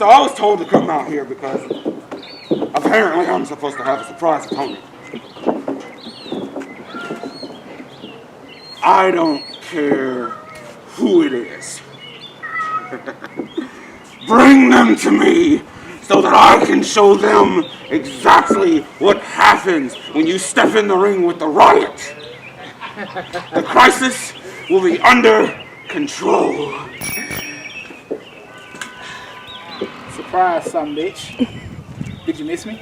So I was told to come out here because apparently I'm supposed to have a surprise opponent. I don't care who it is. Bring them to me so that I can show them exactly what happens when you step in the ring with the Riot. The crisis will be under control. Surprise, some bitch. Did you miss me?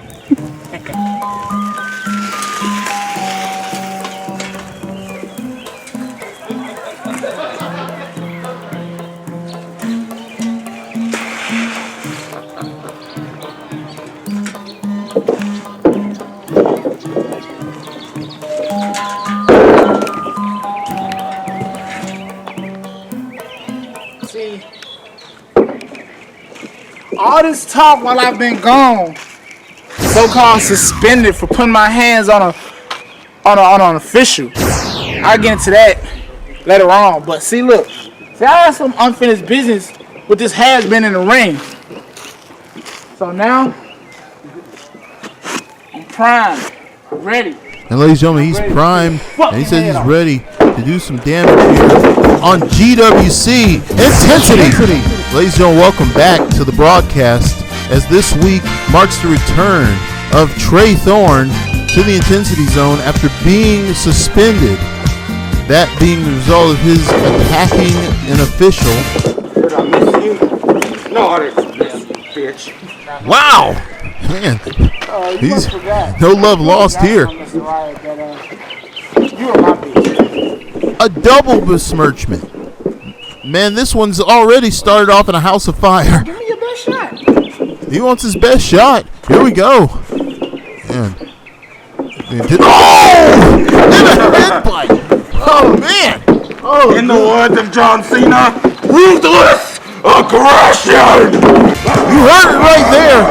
See, all this talk while I've been gone, so-called suspended for putting my hands on an official. I'll get into that later on. But see, look, I have some unfinished business with this has-been in the ring. So now, I'm primed, I'm ready. And ladies and gentlemen, he's primed, and he says he's ready to do some damage here on GWC Intensity. Ladies and gentlemen, welcome back to the broadcast as this week marks the return of Trey Thorn to the Intensity Zone after being suspended. That being the result of his attacking an official. Did I miss you? No, I didn't miss you, bitch. Wow! Man, he's no love lost here. A double besmirchment. Man, this one's already started off in a house of fire. Give me your best shot. He wants his best shot. Here we go. Man. And a headbutt. Oh, man. Oh, in the words of John Cena, ruthless aggression. You heard it right there.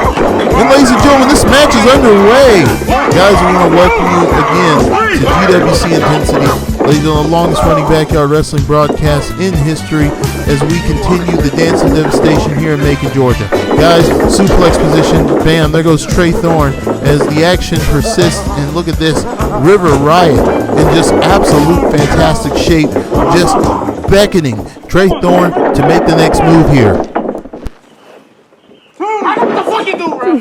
And ladies and gentlemen, this match is underway. Guys, we want to welcome you again to GWC Intensity. Ladies and gentlemen, the longest running backyard wrestling broadcast in history as we continue the dance of devastation here in Macon, Georgia. Guys, suplex position, bam, there goes Trey Thorn as the action persists. And look at this, River Riot in just absolute fantastic shape, just beckoning Trey Thorn to make the next move here. What the fuck you do, bro?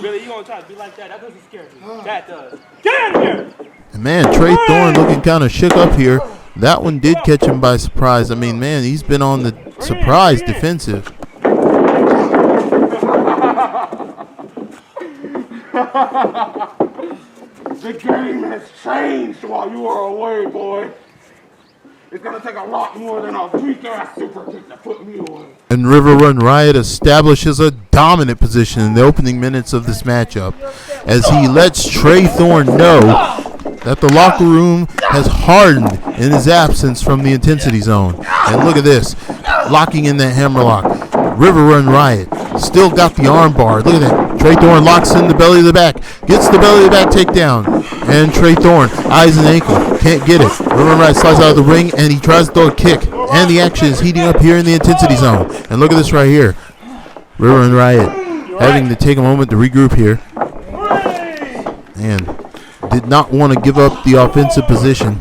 Really, you gonna try to be like that? That doesn't scare me. That does. Get out of here! And man, Trey Thorn looking kind of shook up here. That one did catch him by surprise. I mean, man, he's been on the surprise defensive. The game has changed while you are away, boy. It's gonna take a lot more than a weak-ass super kick to put me away. And River Run Riot establishes a dominant position in the opening minutes of this matchup as he lets Trey Thorn know that the locker room has hardened in his absence from the Intensity Zone. And look at this, locking in that hammerlock. River Run Riot still got the arm bar. Look at that. Trey Thorn locks in the belly of the back. Gets the belly of the back takedown. And Trey Thorn eyes an ankle. Can't get it. River Run Riot slides out of the ring and he tries to throw a kick. And the action is heating up here in the Intensity Zone. And look at this right here. River Run Riot having to take a moment to regroup here. And did not want to give up the offensive position.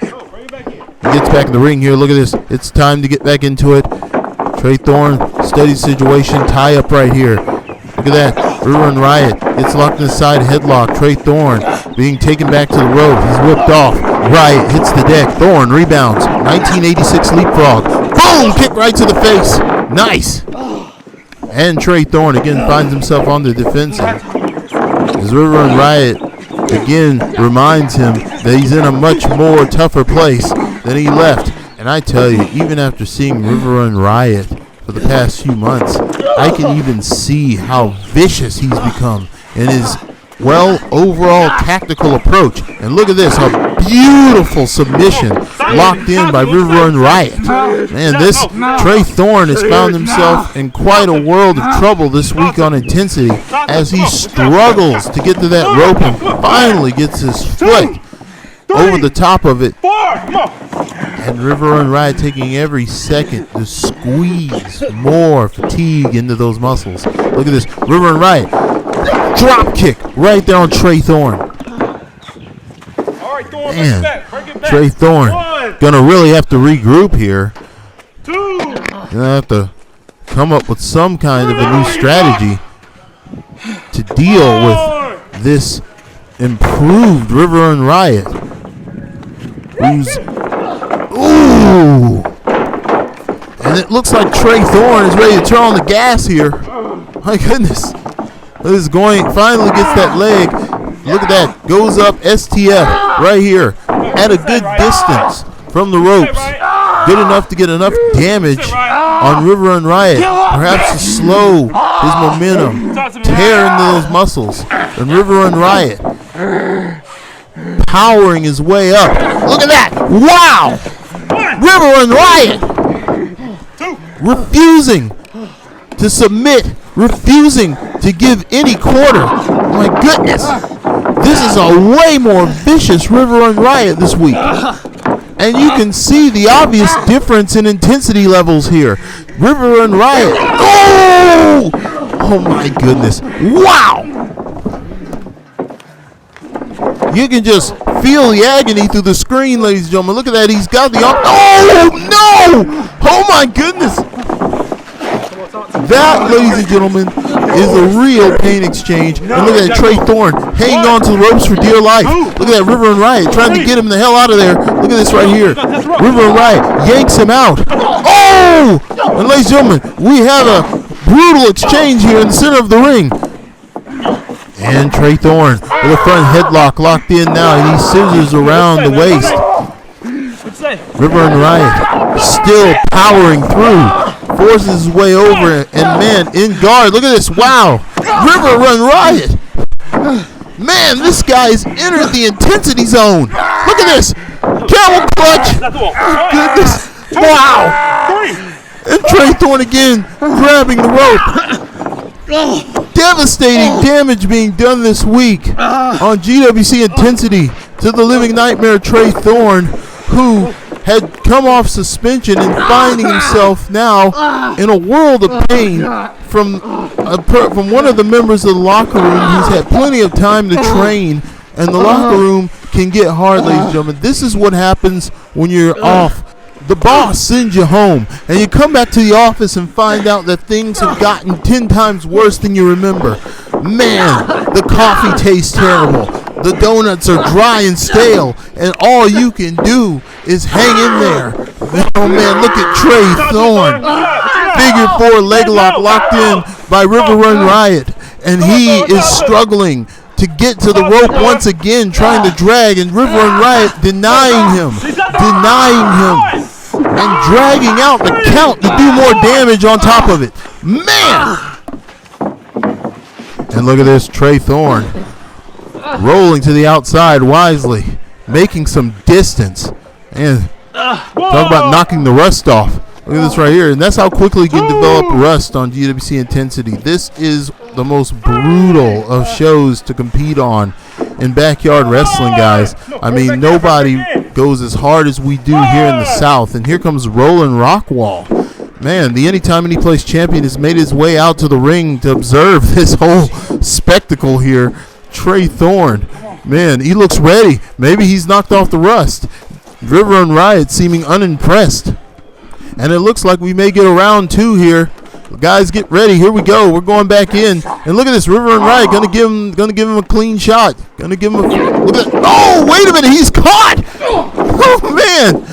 He gets back in the ring here. Look at this. It's time to get back into it. Trey Thorn, steady situation, tie up right here. Look at that. River Run Riot gets locked in the side headlock. Trey Thorn being taken back to the rope. He's whipped off. Riot hits the deck. Thorn rebounds. 1986 leapfrog. Boom! Kick right to the face. Nice. And Trey Thorn again finds himself on the defensive. As River Run Riot again reminds him that he's in a much more tougher place than he left. And I tell you, even after seeing River Run Riot for the past few months, I can even see how vicious he's become in his, well, overall tactical approach. And look at this, a beautiful submission locked in by River Run Riot. Man, this Trey Thorn has found himself in quite a world of trouble this week on Intensity as he struggles to get to that rope and finally gets his foot over the top of it. 4. Come on. And River Run Riot taking every second to squeeze more fatigue into those muscles. Look at this. River Run Riot. Drop kick right there on Trey Thorn. All right, Thorn, Man, bring it back. Trey Thorn 1, gonna really have to regroup here. 2. Gonna have to come up with some kind of a new strategy to deal with this improved River Run Riot. Who's ooh, and it looks like Trey Thorn is ready to turn on the gas here. My goodness, this is going. Finally gets that leg. Look at that. Goes up STF right here at a good distance from the ropes. Good enough to get enough damage on River Run Riot, perhaps to slow his momentum, tear into those muscles. And River Run Riot powering his way up. Look at that! Wow! River Run Riot refusing to submit, refusing to give any quarter. My goodness, this is a way more vicious River Run Riot this week. And you can see the obvious difference in intensity levels here. River Run Riot. Oh! Oh my goodness. Wow! You can just feel the agony through the screen, ladies and gentlemen. Look at that. He's got the arm. Oh, no! Oh my goodness. That, ladies and gentlemen, is a real pain exchange. And look at that, Trey Thorn hanging on to the ropes for dear life. Look at that, River Run Riot trying to get him the hell out of there. Look at this right here. River Run Riot yanks him out. Oh! And ladies and gentlemen, we have a brutal exchange here in the center of the ring. And Trey Thorn with a front headlock locked in now. And he scissors around the waist. River Run Riot still powering through. Forces his way over and man in guard. Look at this. Wow. River Run Riot. Man, this guy's entered the intensity zone. Look at this. Camel clutch. Goodness. Wow. And Trey Thorn again grabbing the rope. Devastating damage being done this week on GWC Intensity to the living nightmare Trey Thorn, who had come off suspension and finding himself now in a world of pain from one of the members of the locker room who's had plenty of time to train, and the locker room can get hard, ladies and gentlemen. This is what happens when you're off. The boss sends you home, and you come back to the office and find out that things have gotten 10 times worse than you remember. Man, the coffee tastes terrible. The donuts are dry and stale, and all you can do is hang in there. Oh man, look at Trey Thorn. Figure 4 leg lock locked in by River Run Riot, and he is struggling to get to the rope once again, trying to drag, and River Run Riot denying him, and dragging out the count to do more damage on top of it. Man! And look at this, Trey Thorn rolling to the outside wisely, making some distance, and talk about knocking the rust off. Look at this right here, and that's how quickly you can develop rust on GWC Intensity. This is the most brutal of shows to compete on in backyard wrestling, guys. I mean, nobody goes as hard as we do here in the South. And here comes Roland Rockwall. Man, the Anytime Anyplace champion has made his way out to the ring to observe this whole spectacle here. Trey Thorn, man, he looks ready. Maybe he's knocked off the rust. River Run Riot seeming unimpressed. And it looks like we may get a round 2 here. Guys, get ready. Here we go. We're going back in. And look at this. River Run Riot gonna give him a clean shot. Gonna give him a look at. Oh, wait a minute. He's caught. Oh man.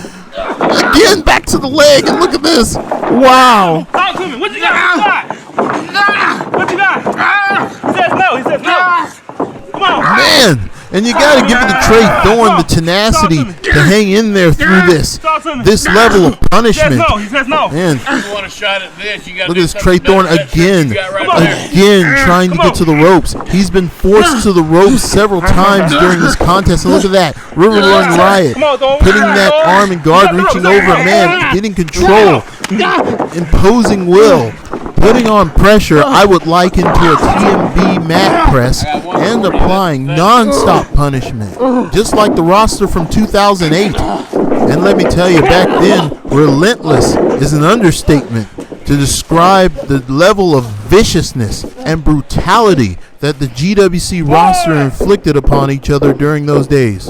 Again, back to the leg. And look at this. Wow. Talk to me. What you got? What you got? He says no. He says no. Come on. Man. And you got to give it to Trey Thorn the tenacity to hang in there through this level of punishment. He says no. Man, You want a shot at this? You got look at this Trey Thorn again trying to get to the ropes. He's been forced to the ropes several times during this contest. And look at that, River Run Riot putting that arm in guard, reaching over, man, getting control, imposing will. Putting on pressure, I would liken to a TMB mat press and applying non-stop punishment, just like the roster from 2008. And let me tell you, back then, relentless is an understatement to describe the level of viciousness and brutality that the GWC roster inflicted upon each other during those days.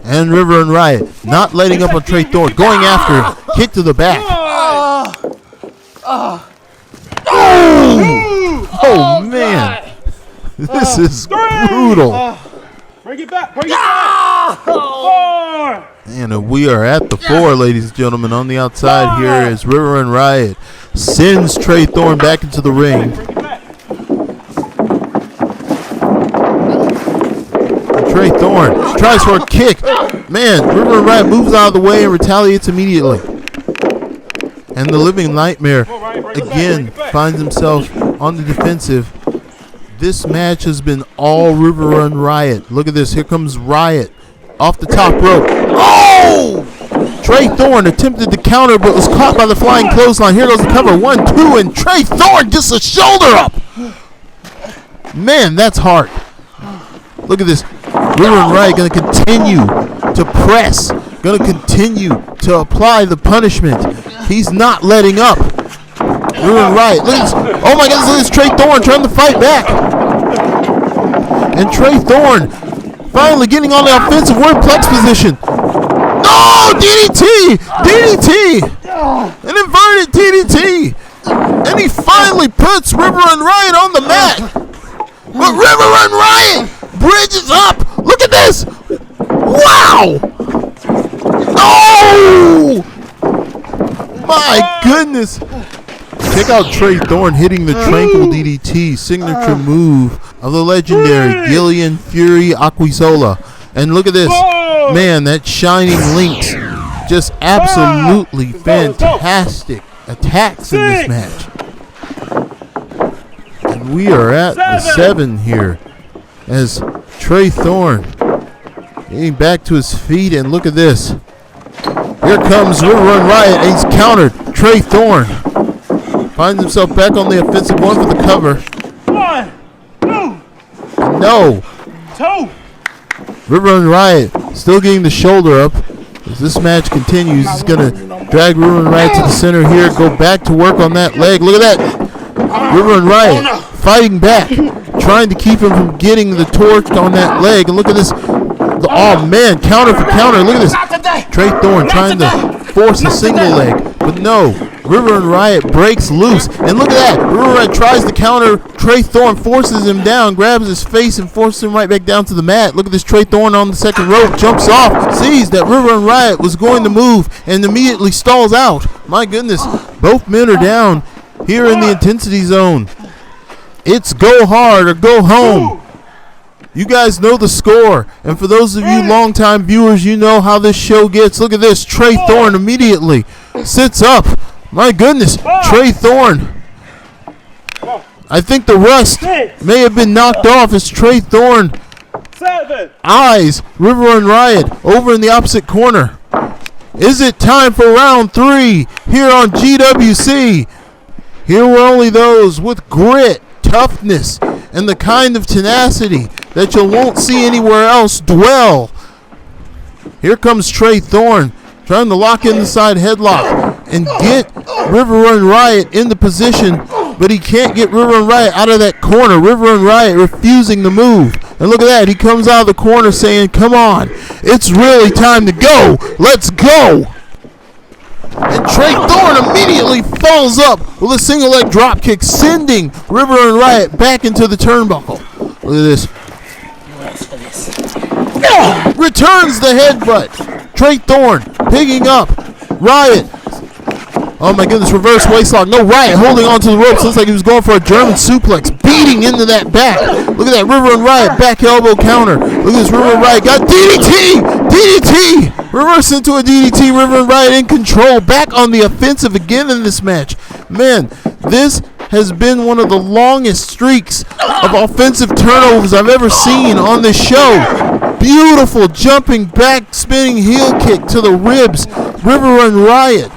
And River and Riot not letting up on Trey Thorn, going after him, kick to the back. Oh man, this is brutal. Bring it back, bring it back. 4. And we are at the 4, ladies and gentlemen. On the outside here is River and Riot. Sends Trey Thorn back into the ring. Trey Thorn tries for a kick. Man, River and Riot moves out of the way and retaliates immediately. And the Living Nightmare again finds himself on the defensive. This match has been all River and Riot. Look at this. Here comes Riot off the top rope. Oh! Trey Thorn attempted to counter but was caught by the flying clothesline. Here goes the cover. 1, 2, and Trey Thorn gets a shoulder up. Man, that's hard. Look at this. River and Riot going to continue to press. Going to continue to apply the punishment. He's not letting up. River and Riot. Look at this. Oh my goodness, look at this. Trey Thorn trying to fight back. And Trey Thorn finally getting on the offensive wordplex position. No! DDT! DDT! An inverted DDT! And he finally puts River and Riot on the mat. But River and Riot bridges up. Look at this. Wow! Oh! My goodness. Check out Trey Thorn hitting the Tranquil DDT, signature move of the legendary Gillian Fury Aquisola. And look at this. Man, that Shining Links. Just absolutely fantastic attacks in this match. And we are at the 7 here as Trey Thorn getting back to his feet. And look at this. Here comes River and Riot, and he's countered. Trey Thorn finds himself back on the offensive, one for the cover. 1, 2. No. 2. River and Riot still getting the shoulder up. As this match continues, he's going to drag River and Riot to the center here, go back to work on that leg. Look at that. River and Riot fighting back, trying to keep him from getting the torch on that leg. And look at this. Oh, man, counter for counter. Look at this. Trey Thorn trying to force a single leg, but no. River and Riot breaks loose. And look at that. River and Riot tries to counter. Trey Thorn forces him down, grabs his face, and forces him right back down to the mat. Look at this. Trey Thorn on the second rope, jumps off, sees that River and Riot was going to move, and immediately stalls out. My goodness. Both men are down here in the intensity zone. It's go hard or go home. You guys know the score. And for those of you longtime viewers, you know how this show gets. Look at this. Trey Thorn immediately sits up. My goodness. Trey Thorn. I think the rust may have been knocked off as Trey Thorn 7. eyes River and Riot over in the opposite corner. Is it time for round 3 here on GWC? Here were only those with grit, toughness, and the kind of tenacity that you won't see anywhere else dwell. Here comes Trey Thorn trying to lock in the side headlock and get River and Riot in the position, but he can't get River and Riot out of that corner. River and Riot refusing to move. And look at that. He comes out of the corner saying, come on, it's really time to go. Let's go. And Trey Thorn immediately falls up with a single leg drop kick, sending River and Riot back into the turnbuckle. Look at this. Returns the headbutt. Trey Thorn picking up Riot. Oh my goodness, reverse waistlock. No, Riot holding on to the ropes. Looks like he was going for a German suplex, beating into that back. Look at that, River and Riot back elbow counter. Look at this, River and Riot got DDT! DDT! Reverse into a DDT, River and Riot in control. Back on the offensive again in this match. Man, this has been one of the longest streaks of offensive turnovers I've ever seen on this show. Beautiful jumping back, spinning heel kick to the ribs. River and Riot.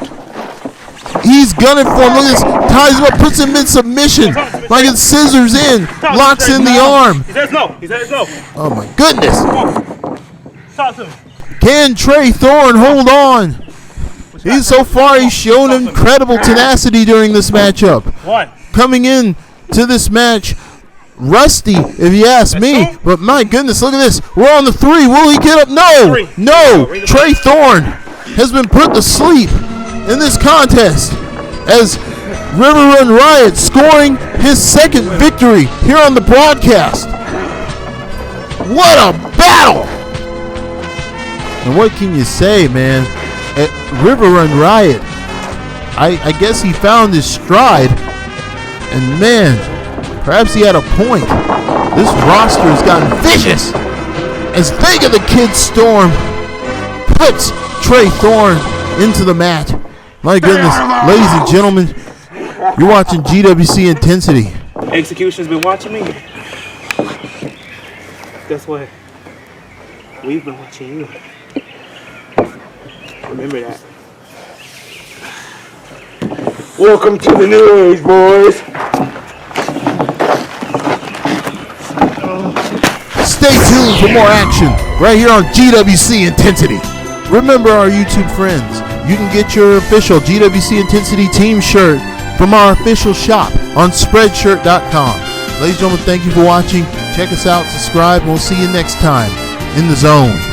He's gunning for him. Look at this ties him up, puts him in submission. Like it's scissors in, locks in the arm. He says no. He says no. Oh my goodness. Talk to him. Can Trey Thorn hold on? He's shown incredible tenacity during this matchup. One. Coming in to this match, rusty, if you ask me. But my goodness, look at this. We're on the 3. Will he get up? No. No. Trey Thorn has been put to sleep in this contest as River Run Riot scoring his second victory here on the broadcast. What a battle! And what can you say, man? At River Run Riot, I guess he found his stride, and man, perhaps he had a point. This roster has gotten vicious as Vega the Kid Storm puts Trey Thorn into the mat. My goodness, ladies and gentlemen, you're watching GWC Intensity. Execution's been watching me. Guess what? We've been watching you. Remember that. Welcome to the new age, boys. Stay tuned for more action right here on GWC Intensity. Remember our YouTube friends, you can get your official GWC Intensity team shirt from our official shop on spreadshirt.com. Ladies and gentlemen, thank you for watching. Check us out, subscribe, and we'll see you next time in the zone.